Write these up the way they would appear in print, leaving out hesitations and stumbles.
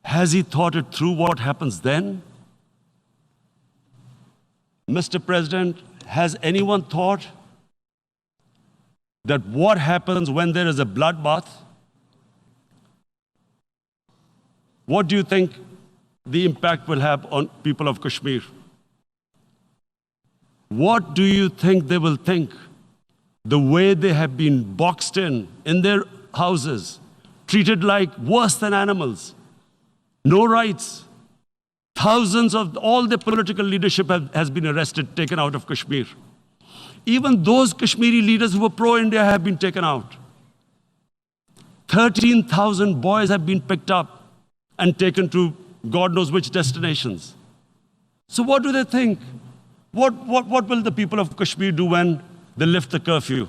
Has he thought it through what happens then? Mr. President, has anyone thought that what happens when there is a bloodbath? What do you think the impact will have on people of Kashmir? What do you think they will think? The way they have been boxed in their houses, treated like worse than animals, no rights. Thousands of all the political leadership has been arrested, taken out of Kashmir. Even those Kashmiri leaders who were pro-India have been taken out. 13,000 boys have been picked up and taken to God knows which destinations. So what do they think? What will the people of Kashmir do when they lift the curfew?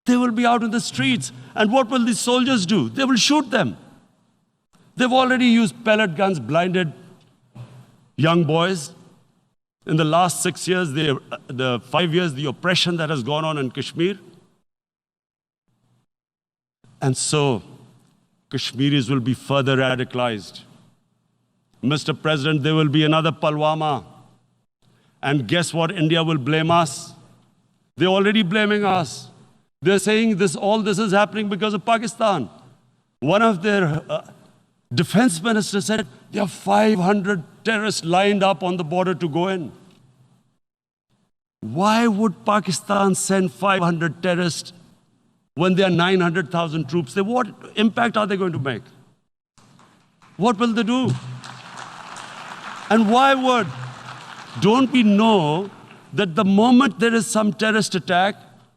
They will be out in the streets. And what will these soldiers do? They will shoot them. They've already used pellet guns, blinded young boys. In the last 6 years, the 5 years, the oppression that has gone on in Kashmir. And so, Kashmiris will be further radicalized. Mr. President, there will be another Pulwama. And guess what? India will blame us. They're already blaming us. They're saying all this is happening because of Pakistan. One of their defense ministers said, there are 500 terrorists lined up on the border to go in. Why would Pakistan send 500 terrorists when there are 900,000 troops? What impact are they going to make? What will they do? And why would? Don't we know that the moment there is some terrorist attack,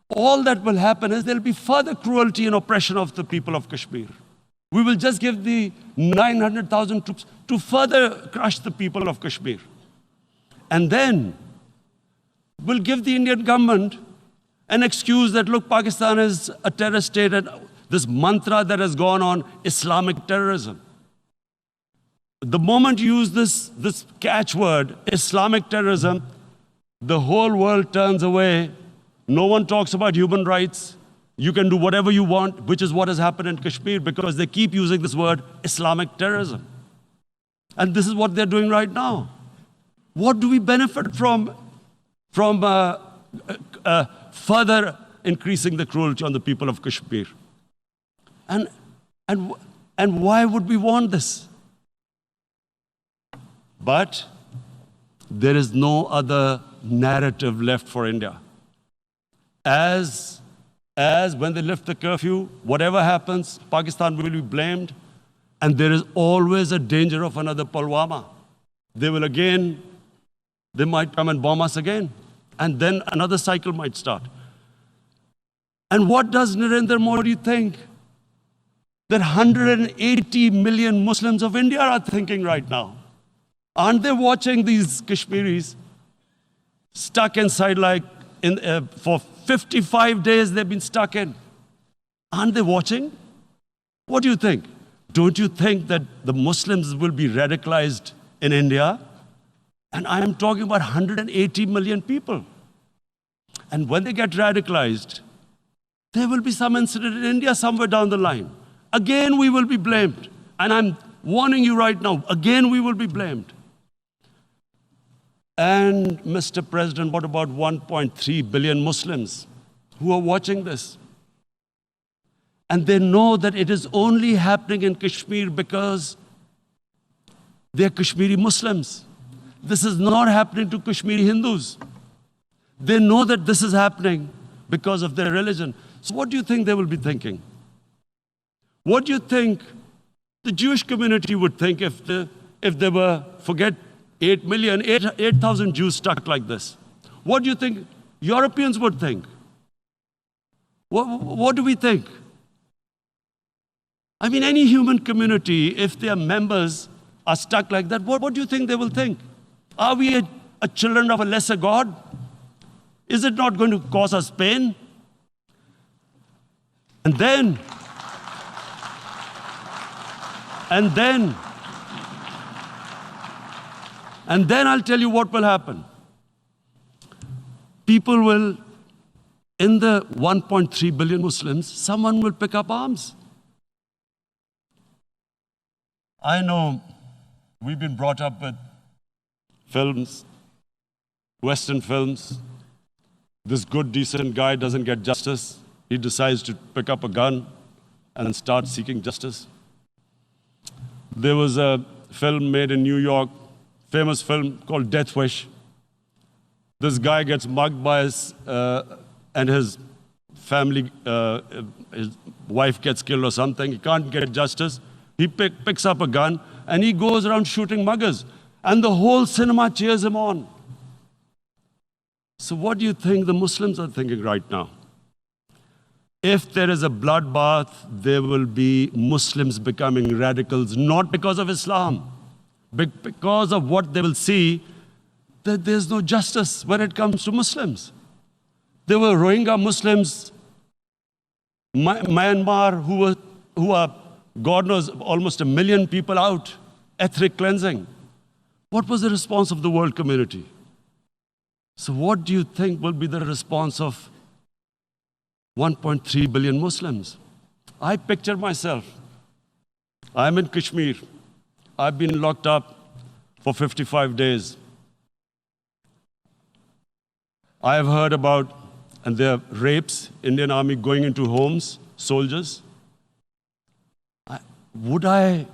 all that will happen is there will be further cruelty and oppression of the people of Kashmir. We will just give the 900,000 troops to further crush the people of Kashmir. And then we'll give the Indian government an excuse that, look, Pakistan is a terrorist state, and this mantra that has gone on, Islamic terrorism. The moment you use this catchword, Islamic terrorism, the whole world turns away. No one talks about human rights. You can do whatever you want, which is what has happened in Kashmir, because they keep using this word, Islamic terrorism. And this is what they're doing right now. What do we benefit from further increasing the cruelty on the people of Kashmir? And why would we want this? But there is no other narrative left for India. As when they lift the curfew, whatever happens, Pakistan will be blamed, and there is always a danger of another Pulwama. They might come and bomb us again, and then another cycle might start. And what does Narendra Modi think? That 180 million Muslims of India are thinking right now. Aren't they watching these Kashmiris stuck inside for 55 days they've been stuck in? Aren't they watching? What do you think? Don't you think that the Muslims will be radicalized in India? And I am talking about 180 million people. And when they get radicalized, there will be some incident in India somewhere down the line. Again, we will be blamed. And I'm warning you right now, again, we will be blamed. And Mr. President, what about 1.3 billion Muslims who are watching this? And they know that it is only happening in Kashmir because they're Kashmiri Muslims. This is not happening to Kashmiri Hindus. They know that this is happening because of their religion. So what do you think they will be thinking? What do you think the Jewish community would think if they were, forget 8,000 Jews stuck like this? What do you think Europeans would think? What do we think? I mean, any human community, if their members are stuck like that, what do you think they will think? Are we a children of a lesser God? Is it not going to cause us pain? And then I'll tell you what will happen. People will, in the 1.3 billion Muslims, someone will pick up arms. I know we've been brought up with films, Western films. This good, decent guy doesn't get justice. He decides to pick up a gun and start seeking justice. There was a film made in New York, famous film called Death Wish. This guy gets mugged by and his family, his wife gets killed or something. He can't get justice. He picks up a gun and he goes around shooting muggers. And the whole cinema cheers him on. So what do you think the Muslims are thinking right now? If there is a bloodbath, there will be Muslims becoming radicals, not because of Islam, but because of what they will see, that there's no justice when it comes to Muslims. There were Rohingya Muslims, Myanmar, who are, God knows, almost 1 million people out, ethnic cleansing. What was the response of the world community? So what do you think will be the response of 1.3 billion Muslims? I picture myself. I'm in Kashmir. I've been locked up for 55 days. I have heard about, and there are rapes, Indian Army going into homes, soldiers. Would I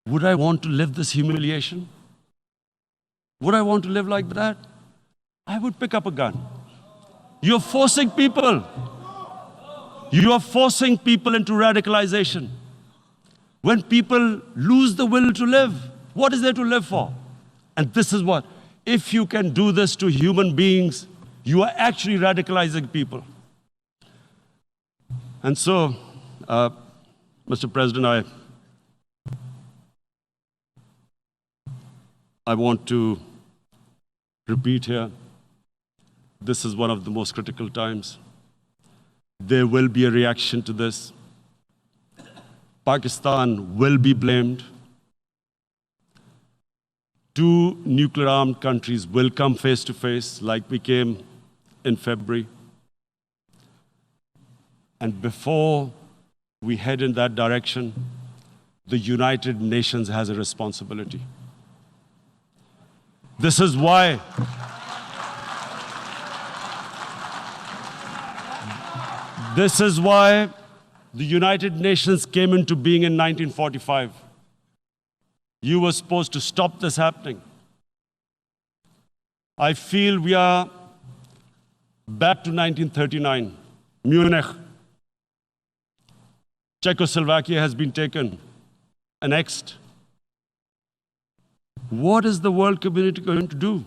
want to live this humiliation? Would I want to live like that? I would pick up a gun. You're forcing people. You are forcing people into radicalization. When people lose the will to live, what is there to live for? And this is what, if you can do this to human beings, you are actually radicalizing people. And so, Mr. President, I want to repeat here, this is one of the most critical times. There will be a reaction to this. Pakistan will be blamed. 2 nuclear-armed countries will come face to face like we came in February. And before we head in that direction, the United Nations has a responsibility. This is why the United Nations came into being in 1945. You were supposed to stop this happening. I feel we are back to 1939, Munich. Czechoslovakia has been taken, annexed. What is the world community going to do?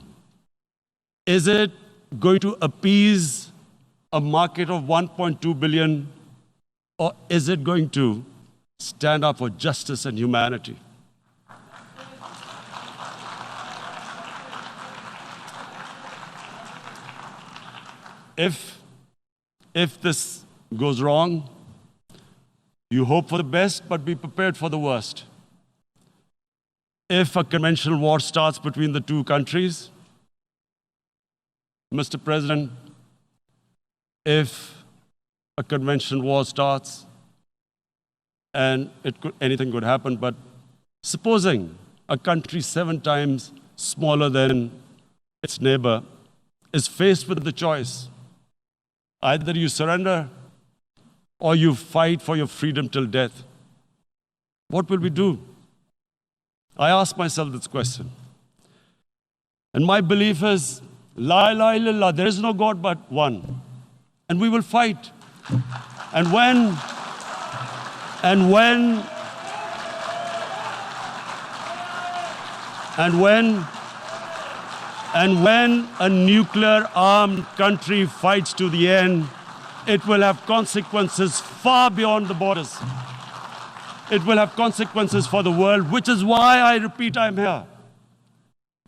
Is it going to appease a market of 1.2 billion, or is it going to stand up for justice and humanity? If this goes wrong, you hope for the best, but be prepared for the worst. If a conventional war starts between the 2 countries, Mr. President, if a conventional war starts, and anything could happen, but supposing a country 7 times smaller than its neighbor is faced with the choice, either you surrender or you fight for your freedom till death, what will we do? I ask myself this question. And my belief is, La ilaha illallah, there is no God but one. And we will fight. And when a nuclear-armed country fights to the end, it will have consequences far beyond the borders. It will have consequences for the world, which is why I repeat I'm here.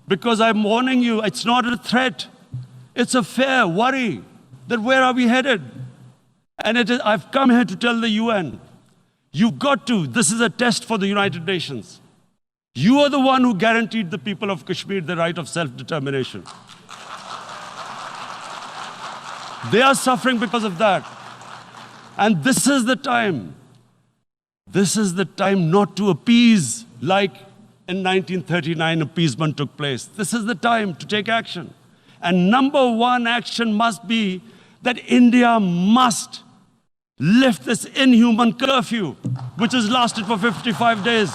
Because I'm warning you, it's not a threat. It's a fair worry that where are we headed? And I've come here to tell the UN, you've got to, this is a test for the United Nations. You are the one who guaranteed the people of Kashmir the right of self-determination. They are suffering because of that. And this is the time This is the time not to appease like in 1939 appeasement took place. This is the time to take action. And number one action must be that India must lift this inhuman curfew, which has lasted for 55 days.